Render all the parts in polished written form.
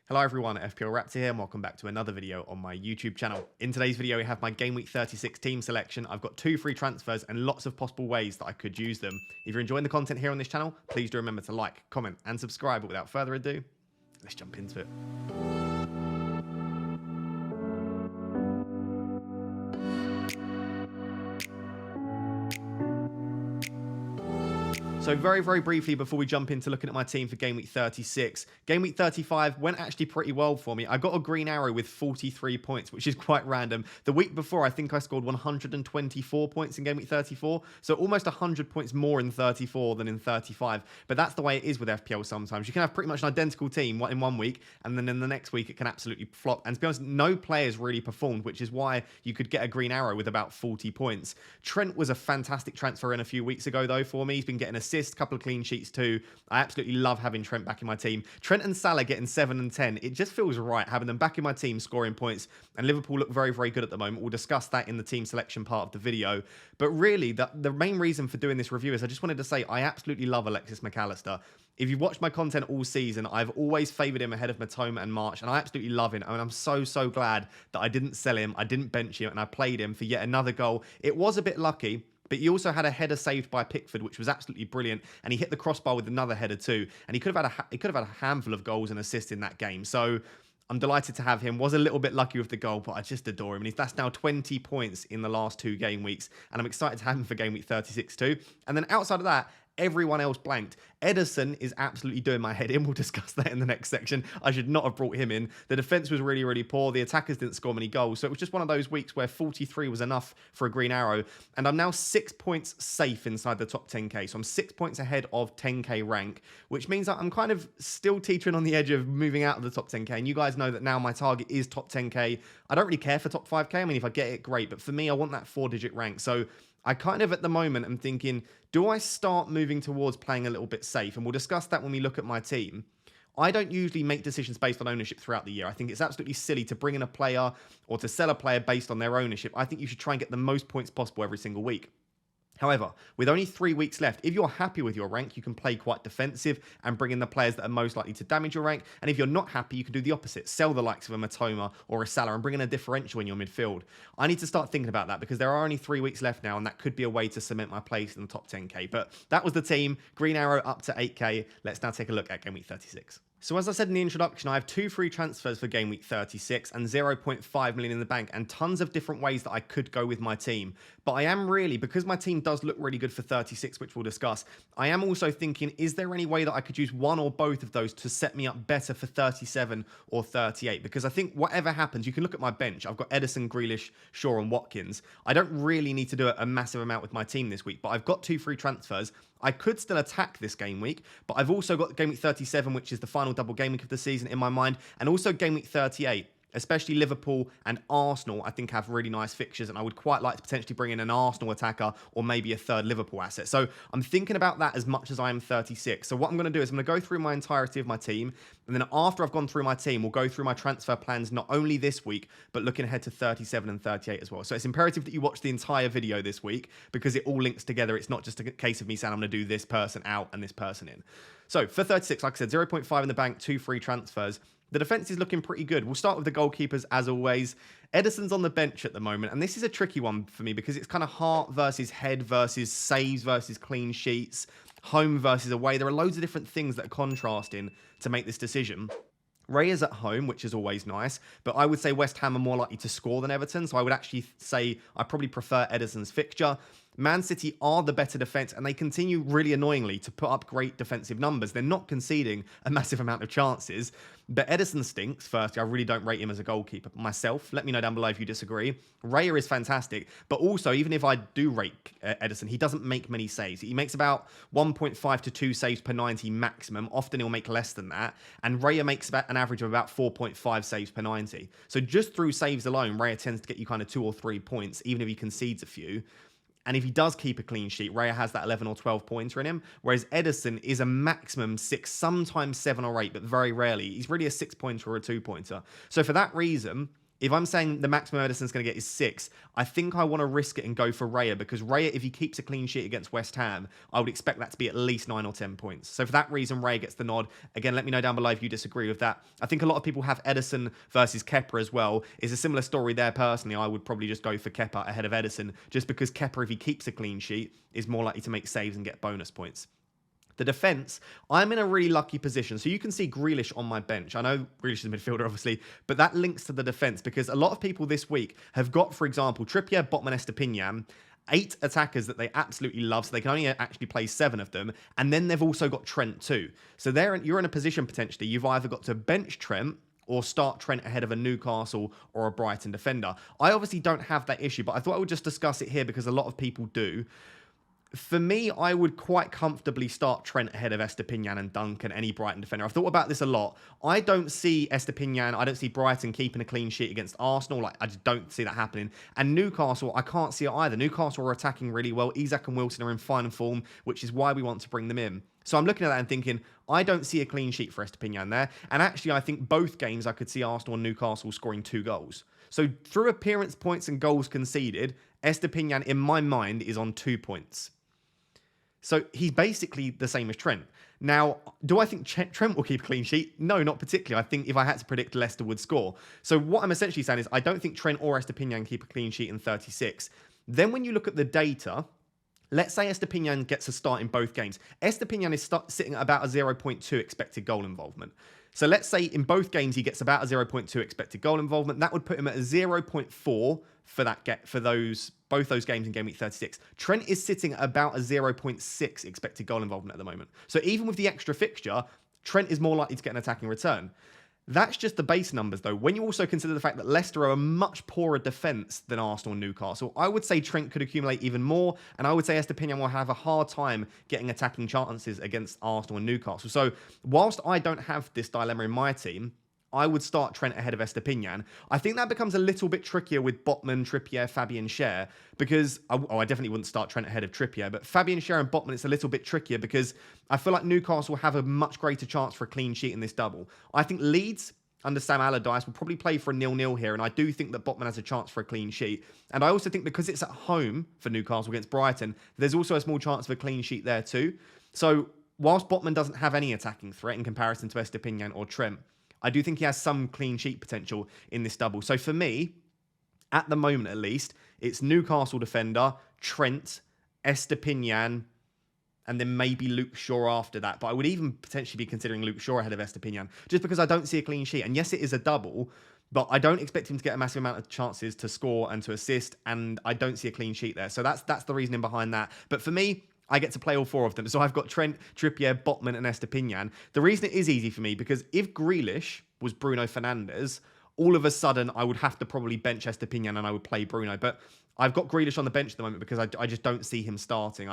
Hello everyone, FPL Raptor here and welcome back to another video on my YouTube channel. In today's video we have my Game Week 36 team selection. I've got 2 free transfers and lots of possible ways that I could use them. If you're enjoying the content here on this channel, please do remember to like, comment and subscribe. But without further ado, let's jump into it. So very briefly before we jump into looking at my team for Game Week 36, Game Week 35 went actually pretty well for me. I got a green arrow with 43 points, which is quite random. The week before, I think I scored 124 points in Game Week 34, so almost 100 points more in 34 than in 35. But that's the way it is with FPL sometimes. You can have pretty much an identical team in one week, and then in the next week it can absolutely flop. And to be honest, no players really performed, which is why you could get a green arrow with about 40 points. Trent was a fantastic transfer in a few weeks ago, though, for me. He's been getting assists, a couple of clean sheets too. I absolutely love having Trent back in my team. Trent and Salah getting 7 and 10. It just feels right having them back in my team scoring points. And Liverpool look very good at the moment. We'll discuss that in the team selection part of the video. But really, the main reason for doing this review is I just wanted to say I absolutely love Alexis McAllister. If you've watched my content all season, I've always favoured him ahead of Matoma and March, and I absolutely love him. I mean, I'm so glad that I didn't sell him, I didn't bench him, and I played him for yet another goal. It was a bit lucky, but he also had a header saved by Pickford, which was absolutely brilliant, and he hit the crossbar with another header too. And he could have had a handful of goals and assists in that game. So I'm delighted to have him. Was a little bit lucky with the goal, but I just adore him. And that's now 20 points in the last 2 game weeks, and I'm excited to have him for Game Week 36 too. And then outside of that, everyone else blanked. Edison is absolutely doing my head in. We'll discuss that in the next section. I should not have brought him in. The defense was really poor. The attackers didn't score many goals. So it was just one of those weeks where 43 was enough for a green arrow. And I'm now 6 points safe inside the top 10k. So I'm 6 points ahead of 10k rank, which means that I'm kind of still teetering on the edge of moving out of the top 10k. And you guys know that now my target is top 10k. I don't really care for top 5k. I mean, if I get it, great. But for me, I want that 4-digit rank. So I kind of, at the moment, am thinking, do I start moving towards playing a little bit safe? And we'll discuss that when we look at my team. I don't usually make decisions based on ownership throughout the year. I think it's absolutely silly to bring in a player or to sell a player based on their ownership. I think you should try and get the most points possible every single week. However, with only 3 weeks left, if you're happy with your rank, you can play quite defensive and bring in the players that are most likely to damage your rank. And if you're not happy, you can do the opposite. Sell the likes of a Matoma or a Salah and bring in a differential in your midfield. I need to start thinking about that because there are only 3 weeks left now, and that could be a way to cement my place in the top 10k. But that was the team. Green arrow up to 8k. Let's now take a look at Game Week 36. So as I said in the introduction, I have 2 free transfers for Game Week 36 and 0.5 million in the bank and tons of different ways that I could go with my team. But I am really, because my team does look really good for 36, which we'll discuss, I am also thinking, is there any way that I could use one or both of those to set me up better for 37 or 38? Because I think whatever happens, you can look at my bench. I've got Edison, Grealish, Shaw and Watkins. I don't really need to do a massive amount with my team this week, but I've got 2 free transfers. I could still attack this game week, but I've also got Game Week 37, which is the final double game week of the season in my mind, and also Game Week 38. Especially Liverpool and Arsenal, I think, have really nice fixtures, and I would quite like to potentially bring in an Arsenal attacker or maybe a third Liverpool asset. So I'm thinking about that as much as I am 36. So what I'm going to do is I'm going to go through my entirety of my team, and then after I've gone through my team, we'll go through my transfer plans not only this week, but looking ahead to 37 and 38 as well. So it's imperative that you watch the entire video this week because it all links together. It's not just a case of me saying I'm going to do this person out and this person in. So for 36, like I said, 0.5 in the bank, 2 free transfers. The defense is looking pretty good. We'll start with the goalkeepers as always. Edison's on the bench at the moment, and this is a tricky one for me because it's kind of heart versus head versus saves versus clean sheets, home versus away. There are loads of different things that are contrasting to make this decision. Raya's at home, which is always nice, but I would say West Ham are more likely to score than Everton, so I would actually say I probably prefer Edison's fixture. Man City are the better defence, and they continue really annoyingly to put up great defensive numbers. They're not conceding a massive amount of chances, but Edison stinks. Firstly, I really don't rate him as a goalkeeper myself. Let me know down below if you disagree. Raya is fantastic, but also, even if I do rate Edison, he doesn't make many saves. He makes about 1.5 to 2 saves per 90 maximum. Often he'll make less than that, and Raya makes about an average of about 4.5 saves per 90. So just through saves alone, Raya tends to get you kind of 2 or 3 points, even if he concedes a few. And if he does keep a clean sheet, Raya has that 11 or 12 pointer in him, whereas Edison is a maximum 6, sometimes 7 or 8, but very rarely. He's really a 6-pointer or a 2-pointer. So for that reason, If I'm saying the maximum Ederson's going to get is 6, I think I want to risk it and go for Raya, because Raya, if he keeps a clean sheet against West Ham, I would expect that to be at least 9 or 10 points. So for that reason, Raya gets the nod. Again, let me know down below if you disagree with that. I think a lot of people have Ederson versus Kepa as well. It's a similar story there personally. I would probably just go for Kepa ahead of Ederson, just because Kepa, if he keeps a clean sheet, is more likely to make saves and get bonus points. The defence, I'm in a really lucky position. So you can see Grealish on my bench. I know Grealish is a midfielder, obviously, but that links to the defence, because a lot of people this week have got, for example, Trippier, Botman, Estepinian, 8 attackers that they absolutely love, so they can only actually play 7 of them, and then they've also got Trent too. So you're in a position, potentially, you've either got to bench Trent or start Trent ahead of a Newcastle or a Brighton defender. I obviously don't have that issue, but I thought I would just discuss it here because a lot of people do. For me, I would quite comfortably start Trent ahead of Estepinian and Duncan, any Brighton defender. I've thought about this a lot. I don't see Estepinian, I don't see Brighton keeping a clean sheet against Arsenal. I just don't see that happening. And Newcastle, I can't see it either. Newcastle are attacking really well. Isak and Wilson are in fine form, which is why we want to bring them in. So I'm looking at that and thinking, I don't see a clean sheet for Estepinian there. And actually, I think both games I could see Arsenal and Newcastle scoring 2 goals. So through appearance points and goals conceded, Estepinian, in my mind, is on 2 points. So he's basically the same as Trent. Now, do I think Trent will keep a clean sheet? No, not particularly. I think if I had to predict, Leicester would score. So what I'm essentially saying is I don't think Trent or Estepinian keep a clean sheet in 36. Then when you look at the data, let's say Estepinian gets a start in both games. Estepinian is sitting at about a 0.2 expected goal involvement. So let's say in both games he gets about a 0.2 expected goal involvement. That would put him at a 0.4 for both those games in Game Week 36. Trent is sitting at about a 0.6 expected goal involvement at the moment. So even with the extra fixture, Trent is more likely to get an attacking return. That's just the base numbers, though. When you also consider the fact that Leicester are a much poorer defence than Arsenal and Newcastle, I would say Trent could accumulate even more, and I would say Estepinian will have a hard time getting attacking chances against Arsenal and Newcastle. So whilst I don't have this dilemma in my team, I would start Trent ahead of Estepinian. I think that becomes a little bit trickier with Botman, Trippier, Fabian Schär, because I definitely wouldn't start Trent ahead of Trippier, but Fabian Schär and Botman, it's a little bit trickier because I feel like Newcastle have a much greater chance for a clean sheet in this double. I think Leeds under Sam Allardyce will probably play for a 0-0 here, and I do think that Botman has a chance for a clean sheet. And I also think because it's at home for Newcastle against Brighton, there's also a small chance of a clean sheet there too. So whilst Botman doesn't have any attacking threat in comparison to Estepinian or Trent, I do think he has some clean sheet potential in this double. So for me, at the moment at least, it's Newcastle defender, Trent, Estepinian, and then maybe Luke Shaw after that. But I would even potentially be considering Luke Shaw ahead of Estepinian, just because I don't see a clean sheet. And yes, it is a double, but I don't expect him to get a massive amount of chances to score and to assist, and I don't see a clean sheet there. So that's the reasoning behind that. But for me, I get to play all 4 of them. So I've got Trent, Trippier, Botman, and Estepinian. The reason it is easy for me, because if Grealish was Bruno Fernandes, all of a sudden I would have to probably bench Estepinian and I would play Bruno. But I've got Grealish on the bench at the moment because I just don't see him starting.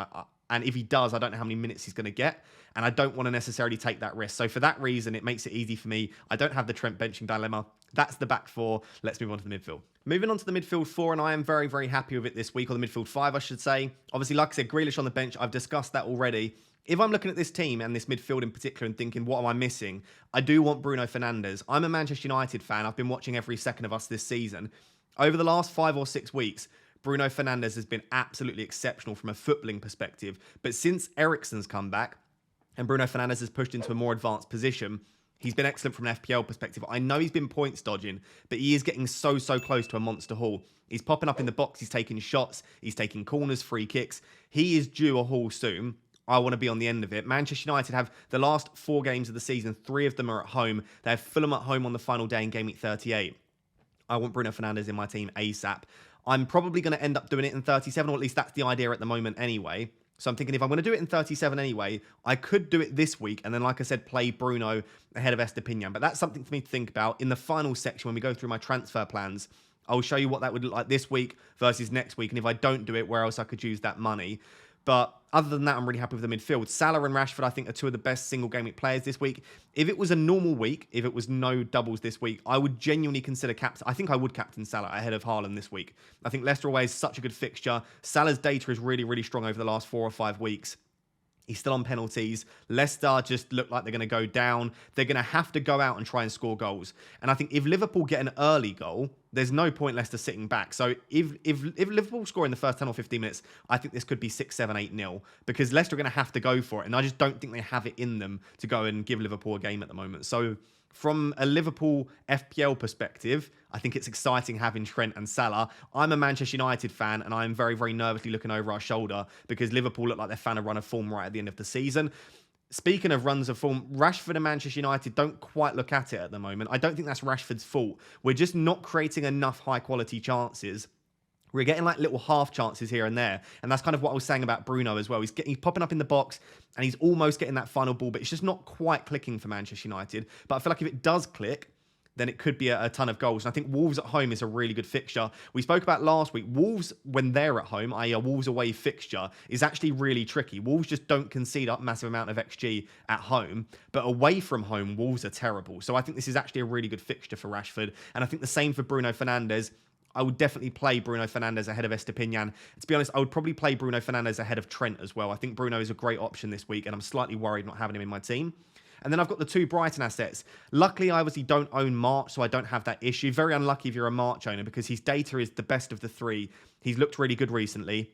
And if he does, I don't know how many minutes he's going to get. And I don't want to necessarily take that risk. So for that reason, it makes it easy for me. I don't have the Trent benching dilemma. That's the back 4. Let's move on to the midfield. Moving on to the midfield 4, and I am very, very happy with it this week, or the midfield 5, I should say. Obviously, like I said, Grealish on the bench. I've discussed that already. If I'm looking at this team and this midfield in particular and thinking, what am I missing? I do want Bruno Fernandes. I'm a Manchester United fan. I've been watching every second of us this season. Over the last 5 or 6 weeks, Bruno Fernandes has been absolutely exceptional from a footballing perspective. But since Eriksen's come back and Bruno Fernandes has pushed into a more advanced position, he's been excellent from an FPL perspective. I know he's been points dodging, but he is getting so close to a monster haul. He's popping up in the box. He's taking shots. He's taking corners, free kicks. He is due a haul soon. I want to be on the end of it. Manchester United have the last 4 games of the season. 3 of them are at home. They have Fulham at home on the final day in Game Week 38. I want Bruno Fernandes in my team ASAP. I'm probably going to end up doing it in 37, or at least that's the idea at the moment anyway. So I'm thinking if I'm going to do it in 37 anyway, I could do it this week and then, like I said, play Bruno ahead of Estepinian. But that's something for me to think about. In the final section, when we go through my transfer plans, I'll show you what that would look like this week versus next week. And if I don't do it, where else I could use that money. But other than that, I'm really happy with the midfield. Salah and Rashford, I think, are 2 of the best single game week players this week. If it was a normal week, if it was no doubles this week, I would genuinely consider captain. I think I would captain Salah ahead of Haaland this week. I think Leicester away is such a good fixture. Salah's data is really strong over the last 4 or 5 weeks. He's still on penalties. Leicester just look like they're going to go down. They're going to have to go out and try and score goals. And I think if Liverpool get an early goal, there's no point Leicester sitting back. So if Liverpool score in the first 10 or 15 minutes, I think this could be 6, 7, 8-0 because Leicester are going to have to go for it. And I just don't think they have it in them to go and give Liverpool a game at the moment. So from a Liverpool FPL perspective, I think it's exciting having Trent and Salah. I'm a Manchester United fan, and I'm very, very nervously looking over our shoulder because Liverpool look like they're found a run of form right at the end of the season. Speaking of runs of form, Rashford and Manchester United don't quite look at it at the moment. I don't think that's Rashford's fault. We're just not creating enough high-quality chances. We're getting like little half chances here and there. And that's kind of what I was saying about Bruno as well. He's popping up in the box and he's almost getting that final ball, but it's just not quite clicking for Manchester United. But I feel like if it does click, then it could be a ton of goals. And I think Wolves at home is a really good fixture. We spoke about last week. Wolves, when they're at home, i.e. a Wolves away fixture, is actually really tricky. Wolves just don't concede a massive amount of XG at home. But away from home, Wolves are terrible. So I think this is actually a really good fixture for Rashford. And I think the same for Bruno Fernandes. I would definitely play Bruno Fernandes ahead of Estepinian. To be honest, I would probably play Bruno Fernandes ahead of Trent as well. I think Bruno is a great option this week, and I'm slightly worried not having him in my team. And then I've got the 2 Brighton assets. Luckily, I obviously don't own March, so I don't have that issue. Very unlucky if you're a March owner because his data is the best of the 3. He's looked really good recently.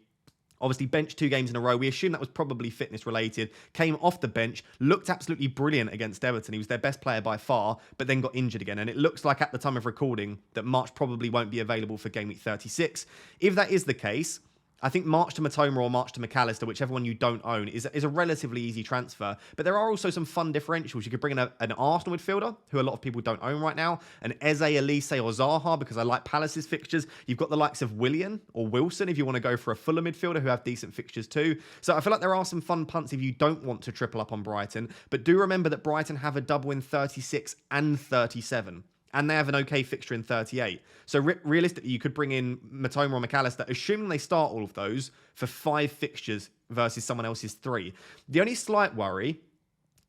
Obviously, benched 2 games in a row. We assume that was probably fitness related. Came off the bench, looked absolutely brilliant against Everton. He was their best player by far, but then got injured again. And it looks like at the time of recording that March probably won't be available for Game Week 36. If that is the case, I think March to Matoma or March to McAllister, whichever one you don't own, is a relatively easy transfer. But there are also some fun differentials. You could bring in an Arsenal midfielder, who a lot of people don't own right now, an Eze, Elise, or Zaha, because I like Palace's fixtures. You've got the likes of Willian or Wilson, if you want to go for a Fulham midfielder, who have decent fixtures too. So I feel like there are some fun punts if you don't want to triple up on Brighton. But do remember that Brighton have a double in 36 and 37. And they have an okay fixture in 38. So realistically, you could bring in Matoma or McAllister, assuming they start all of those, for 5 fixtures versus someone else's 3. The only slight worry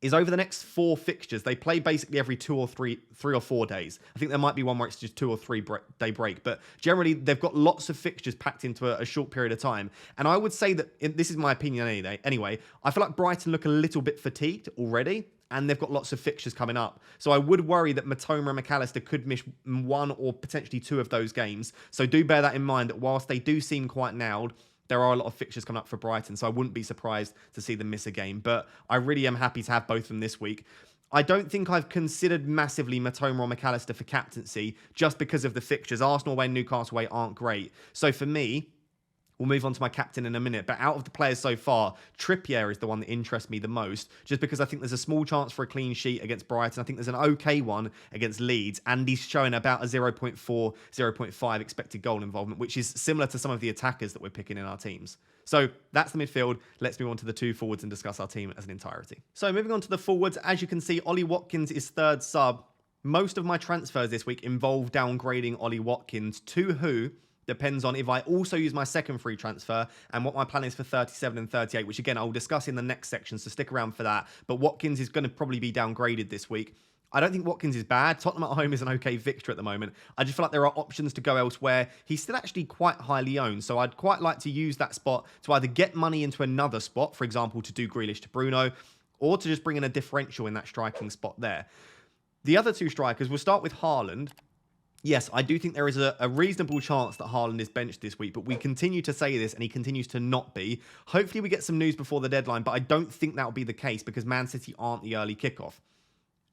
is over the next 4 fixtures, they play basically every 3 or 4 days. I think there might be one where it's just 2 or 3 day break, but generally they've got lots of fixtures packed into a short period of time. And I would say that, this is my opinion anyway, I feel like Brighton look a little bit fatigued already, and they've got lots of fixtures coming up. So I would worry that Matoma and McAllister could miss 1 or potentially 2 of those games. So do bear that in mind, that whilst they do seem quite nailed, there are a lot of fixtures coming up for Brighton, so I wouldn't be surprised to see them miss a game. But I really am happy to have both of them this week. I don't think I've considered massively Matoma or McAllister for captaincy just because of the fixtures. Arsenal away and Newcastle away aren't great. So for me, we'll move on to my captain in a minute. But out of the players so far, Trippier is the one that interests me the most, just because I think there's a small chance for a clean sheet against Brighton. I think there's an okay one against Leeds, and he's showing about a 0.4, 0.5 expected goal involvement, which is similar to some of the attackers that we're picking in our teams. So that's the midfield. Let's move on to the 2 forwards and discuss our team as an entirety. So moving on to the forwards, as you can see, Ollie Watkins is 3rd sub. Most of my transfers this week involve downgrading Ollie Watkins. To who? Depends on if I also use my second free transfer and what my plan is for 37 and 38, which again, I'll discuss in the next section, so stick around for that. But Watkins is going to probably be downgraded this week. I don't think Watkins is bad. Tottenham at home is an okay fixture at the moment. I just feel like there are options to go elsewhere. He's still actually quite highly owned, so I'd quite like to use that spot to either get money into another spot, for example, to do Grealish to Bruno, or to just bring in a differential in that striking spot there. The other 2 strikers, we'll start with Haaland. Yes, I do think there is a reasonable chance that Haaland is benched this week, but we continue to say this and he continues to not be. Hopefully we get some news before the deadline, but I don't think that will be the case because Man City aren't the early kickoff.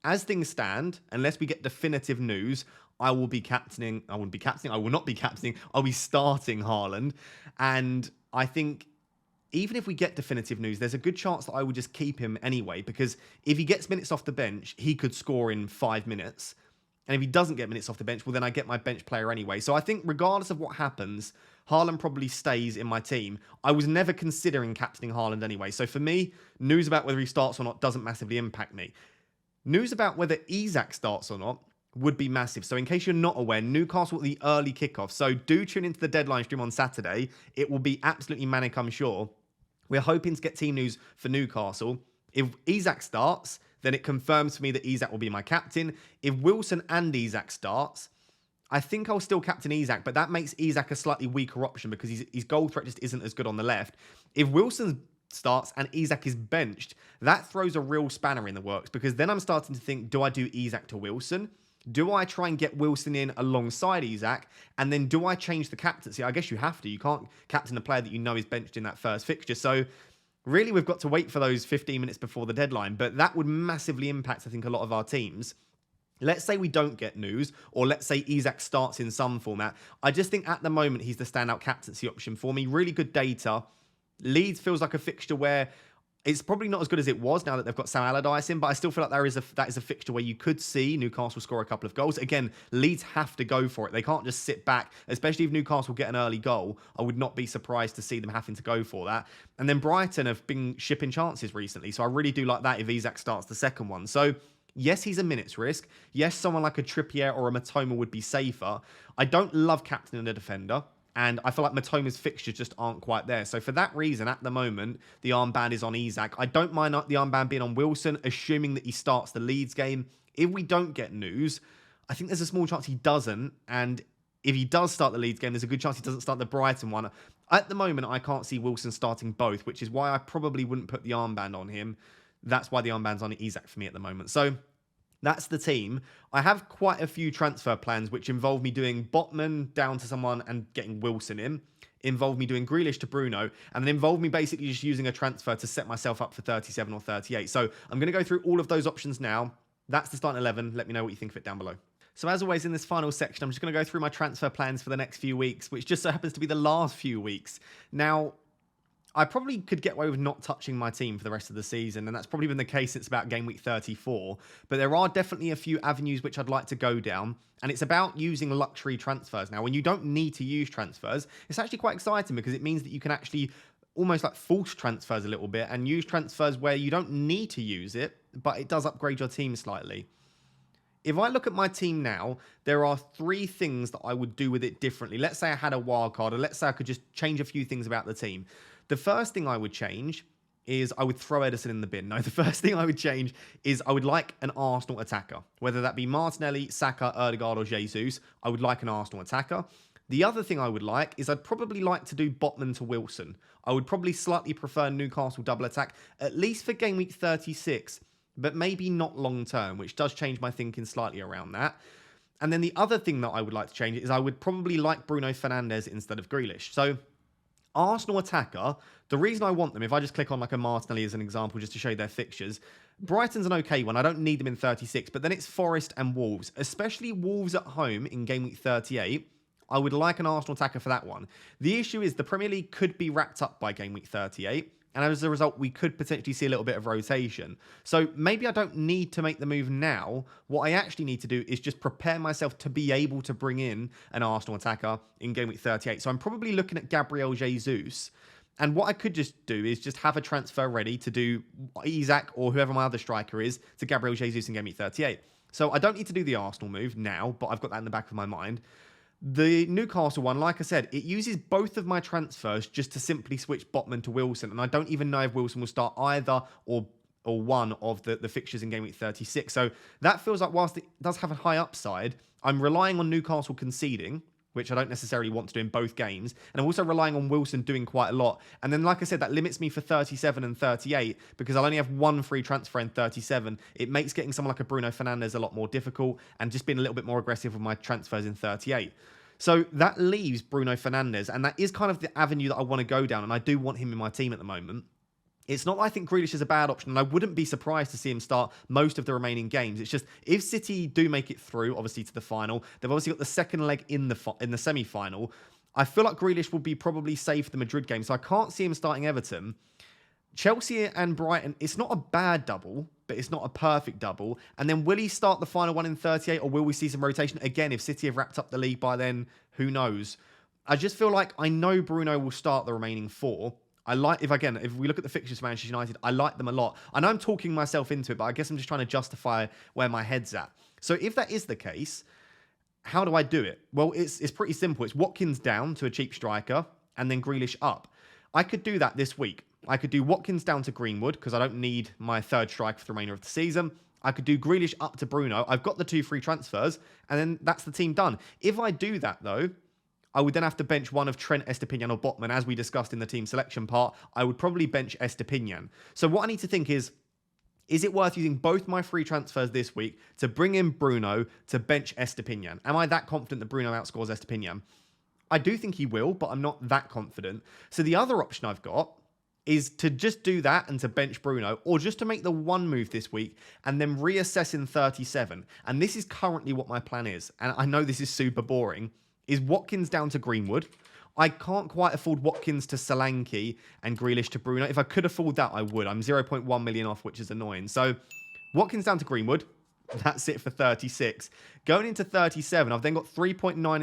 As things stand, unless we get definitive news, I will not be captaining. I'll be starting Haaland. And I think even if we get definitive news, there's a good chance that I will just keep him anyway, because if he gets minutes off the bench, he could score in 5 minutes. And if he doesn't get minutes off the bench, well, then I get my bench player anyway. So I think regardless of what happens, Haaland probably stays in my team. I was never considering captaining Haaland anyway. So for me, news about whether he starts or not doesn't massively impact me. News about whether Isak starts or not would be massive. So in case you're not aware, Newcastle at the early kickoff. So do tune into the deadline stream on Saturday. It will be absolutely manic, I'm sure. We're hoping to get team news for Newcastle. If Isak starts, then it confirms for me that Isak will be my captain. If Wilson and Isak starts, I think I'll still captain Isak, but that makes Isak a slightly weaker option because his goal threat just isn't as good on the left. If Wilson's starts and Isak is benched, that throws a real spanner in the works, because then I'm starting to think, do I do Isak to Wilson? Do I try and get Wilson in alongside Isak? And then do I change the captaincy? I guess you have to. You can't captain a player that you know is benched in that first fixture. So really, we've got to wait for those 15 minutes before the deadline. But that would massively impact, I think, a lot of our teams. Let's say we don't get news, or let's say Isak starts in some format. I just think at the moment he's the standout captaincy option for me. Really good data. Leeds feels like a fixture where it's probably not as good as it was now that they've got Sam Allardyce in, but I still feel like that is a fixture where you could see Newcastle score a couple of goals. Again, Leeds have to go for it. They can't just sit back, especially if Newcastle get an early goal. I would not be surprised to see them having to go for that. And then Brighton have been shipping chances recently, so I really do like that if Isak starts the second one. So yes, he's a minutes risk. Yes, someone like a Trippier or a Matoma would be safer. I don't love captaining a defender, and I feel like Matoma's fixtures just aren't quite there. So for that reason, at the moment, the armband is on Isak. I don't mind the armband being on Wilson, assuming that he starts the Leeds game. If we don't get news, I think there's a small chance he doesn't. And if he does start the Leeds game, there's a good chance he doesn't start the Brighton one. At the moment, I can't see Wilson starting both, which is why I probably wouldn't put the armband on him. That's why the armband's on Isak for me at the moment. So that's the team. I have quite a few transfer plans which involve me doing Botman down to someone and getting Wilson in. Involve me doing Grealish to Bruno, and then involve me basically just using a transfer to set myself up for 37 or 38. So I'm going to go through all of those options now. That's the starting 11. Let me know what you think of it down below. So as always in this final section, I'm just going to go through my transfer plans for the next few weeks, which just so happens to be the last few weeks. Now, I probably could get away with not touching my team for the rest of the season, and that's probably been the case since about game week 34. But there are definitely a few avenues which I'd like to go down, and it's about using luxury transfers. Now, when you don't need to use transfers, it's actually quite exciting because it means that you can actually almost like force transfers a little bit and use transfers where you don't need to use it, but it does upgrade your team slightly. If I look at my team now, there are 3 things that I would do with it differently. Let's say I had a wild card, or let's say I could just change a few things about the team. The first thing I would change is I would throw Ederson in the bin. No, the first thing I would change is I would like an Arsenal attacker. Whether that be Martinelli, Saka, Ødegaard or Jesus, I would like an Arsenal attacker. The other thing I would like is I'd probably like to do Botman to Wilson. I would probably slightly prefer Newcastle double attack, at least for game week 36, but maybe not long term, which does change my thinking slightly around that. And then the other thing that I would like to change is I would probably like Bruno Fernandes instead of Grealish. So Arsenal attacker, the reason I want them, if I just click on like a Martinelli as an example, just to show you their fixtures, Brighton's an okay one. I don't need them in 36, but then it's Forest and Wolves, especially Wolves at home in game week 38. I would like an Arsenal attacker for that one. The issue is the Premier League could be wrapped up by game week 38. And as a result, we could potentially see a little bit of rotation. So maybe I don't need to make the move now. What I actually need to do is just prepare myself to be able to bring in an Arsenal attacker in game week 38. So I'm probably looking at Gabriel Jesus. And what I could just do is just have a transfer ready to do Isak or whoever my other striker is to Gabriel Jesus in game week 38. So I don't need to do the Arsenal move now, but I've got that in the back of my mind. The Newcastle one, like I said, it uses both of my transfers just to simply switch Botman to Wilson. And I don't even know if Wilson will start either or one of the fixtures in game week 36. So that feels like whilst it does have a high upside, I'm relying on Newcastle conceding, which I don't necessarily want to do in both games. And I'm also relying on Wilson doing quite a lot. And then, like I said, that limits me for 37 and 38 because I'll only have one free transfer in 37. It makes getting someone like a Bruno Fernandes a lot more difficult and just being a little bit more aggressive with my transfers in 38. So that leaves Bruno Fernandes, and that is kind of the avenue that I want to go down, and I do want him in my team at the moment. It's not that I think Grealish is a bad option, and I wouldn't be surprised to see him start most of the remaining games. It's just, if City do make it through, obviously, to the final, they've obviously got the second leg in the semi-final. I feel like Grealish will be probably safe for the Madrid game, so I can't see him starting Everton. Chelsea and Brighton, it's not a bad double, but it's not a perfect double. And then will he start the final one in 38, or will we see some rotation? Again, if City have wrapped up the league by then, who knows? I just feel like I know Bruno will start the remaining 4. If we look at the fixtures for Manchester United, I like them a lot. I know I'm talking myself into it, but I guess I'm just trying to justify where my head's at. So if that is the case, how do I do it? Well, it's pretty simple. It's Watkins down to a cheap striker, and then Grealish up. I could do that this week. I could do Watkins down to Greenwood because I don't need my third striker for the remainder of the season. I could do Grealish up to Bruno. I've got the 2 free transfers, and then that's the team done. If I do that, though, I would then have to bench one of Trent, Estepinian, or Botman. As we discussed in the team selection part, I would probably bench Estepinian. So what I need to think is it worth using both my free transfers this week to bring in Bruno to bench Estepinian? Am I that confident that Bruno outscores Estepinian? I do think he will, but I'm not that confident. So the other option I've got is to just do that and to bench Bruno, or just to make the one move this week and then reassess in 37. And this is currently what my plan is. And I know this is super boring. Is Watkins down to Greenwood. I can't quite afford Watkins to Solanke and Grealish to Bruno. If I could afford that, I would. I'm 0.1 million off, which is annoying. So Watkins down to Greenwood. That's it for 36. Going into 37, I've then got 3.9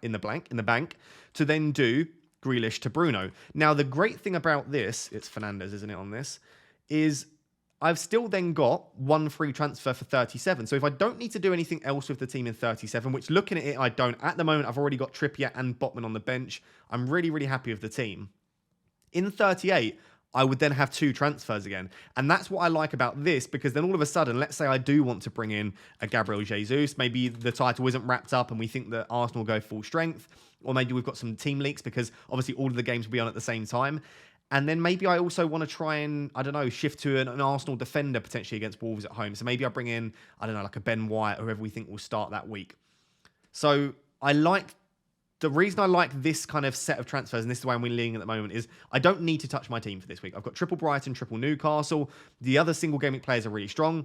in the bank to then do Grealish to Bruno. Now, the great thing about this, it's Fernandes, isn't it, on this, is I've still then got one free transfer for 37. So if I don't need to do anything else with the team in 37, which looking at it, I don't. At the moment, I've already got Trippier and Botman on the bench. I'm really, really happy with the team. In 38, I would then have two transfers again. And that's what I like about this, because then all of a sudden, let's say I do want to bring in a Gabriel Jesus. Maybe the title isn't wrapped up and we think that Arsenal will go full strength. Or maybe we've got some team leaks because obviously all of the games will be on at the same time. And then maybe I also want to try and, I don't know, shift to an Arsenal defender potentially against Wolves at home. So maybe I bring in, I don't know, like a Ben White or whoever we think will start that week. So the reason I like this kind of set of transfers, and this is why I'm leaning at the moment, is I don't need to touch my team for this week. I've got triple Brighton, triple Newcastle. The other single game week players are really strong.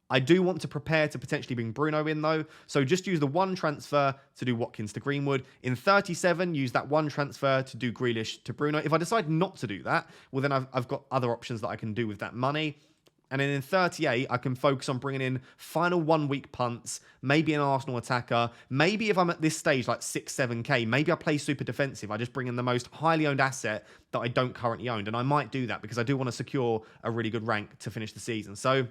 I do want to prepare to potentially bring Bruno in, though. So just use the one transfer to do Watkins to Greenwood. In 37, use that one transfer to do Grealish to Bruno. If I decide not to do that, well, then I've got other options that I can do with that money. And then in 38, I can focus on bringing in final 1 week punts, maybe an Arsenal attacker. Maybe if I'm at this stage, like 6, 7K, maybe I play super defensive. I just bring in the most highly owned asset that I don't currently own. And I might do that because I do want to secure a really good rank to finish the season. So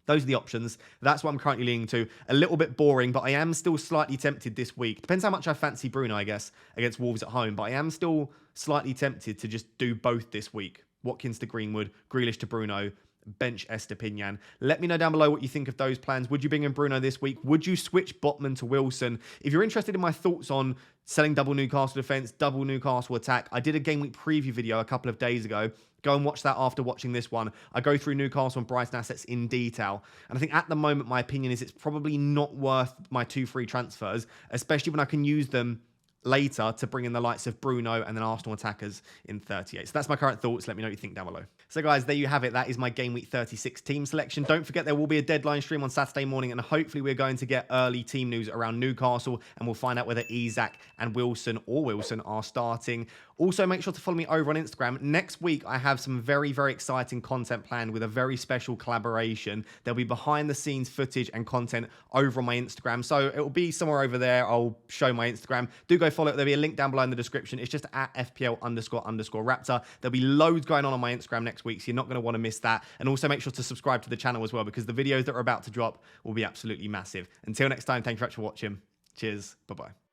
those are the options. That's what I'm currently leaning to. A little bit boring, but I am still slightly tempted this week. Depends how much I fancy Bruno, I guess, against Wolves at home. But I am still slightly tempted to just do both this week. Watkins to Greenwood, Grealish to Bruno, bench Estepinian. Let me know down below what you think of those plans. Would you bring in Bruno this week? Would you switch Botman to Wilson? If you're interested in my thoughts on selling double Newcastle defense, double Newcastle attack, I did a game week preview video a couple of days ago. Go and watch that after watching this one. I go through Newcastle and Brighton assets in detail. And I think at the moment, my opinion is it's probably not worth my 2 free transfers, especially when I can use them later to bring in the likes of Bruno and then Arsenal attackers in 38. So that's my current thoughts. Let me know what you think down below. So guys, there you have it. That is my Game Week 36 team selection. Don't forget there will be a deadline stream on Saturday morning, and hopefully we're going to get early team news around Newcastle, and we'll find out whether Isak and Wilson are starting. Also, make sure to follow me over on Instagram. Next week, I have some very, very exciting content planned with a very special collaboration. There'll be behind the scenes footage and content over on my Instagram. So it will be somewhere over there. I'll show my Instagram. Do go follow it. There'll be a link down below in the description. It's just at FPL__Raptor. There'll be loads going on my Instagram next week, so you're not going to want to miss that. And also make sure to subscribe to the channel as well, because the videos that are about to drop will be absolutely massive. Until next time, thank you very much for watching. Cheers. Bye-bye.